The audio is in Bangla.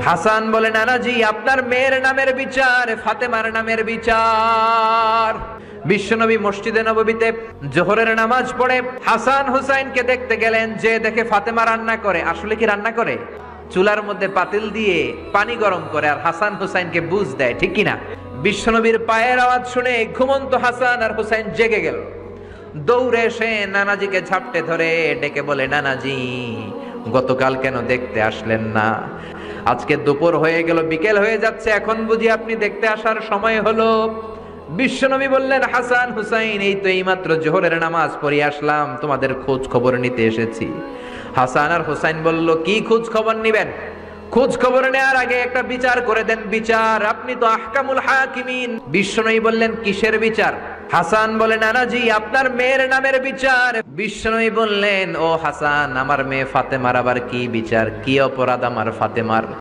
হাসান বলে, নানাজি আপনার মেয়ের নামের বিচার, ফাতেমার নামের বিচার। বিশ্বনবী মসজিদে নববীতে জোহরের নামাজ পড়ে হাসান হুসাইনকে দেখতে গেলেন, যে দেখে ফাতেমা রান্না করে। আসলে কি রান্না করে? চুলার মধ্যে পাতিল দিয়ে পানি গরম করে আর হাসান হুসাইনকে বুঝ দেয়, ঠিক কিনা? বিশ্বনবীর পায়ের আওয়াজ শুনে ঘুমন্ত হাসান আর হুসাইন জেগে গেল। দৌড়ে এসে নানাজিকে ঝাপটে ধরে ডেকে বলে, নানাজি গতকাল কেন দেখতে আসলেন না? আজকে দুপুর হয়ে গেল, বিকেল হয়ে যাচ্ছে, এখন বুঝি আপনি দেখতে আসার সময় হলো? বিশ্বনবী বললেন, হাসান হুসাইন এই তো এইমাত্র জোহরের নামাজ পড়ে আসলাম, তোমাদের খোঁজ খবর নিতে এসেছি। হাসান আর হুসাইন বলল, কি খোঁজ খবর নিবেন? খোঁজ খবর নেওয়ার আগে একটা বিচার করে দেন, বিচার। আপনি তো আহকামুল হাকিমিন। বিশ্বনবী বললেন, কিসের বিচার? হাসান বলে, নানাজি আপনার মেয়ের নামের বিচার। বিশ্বনবী বললেন, ও হাসান, আমার মেয়ে ফাতেমার আবার কি বিচার? কি অপরাধ আমার ফাতেমার?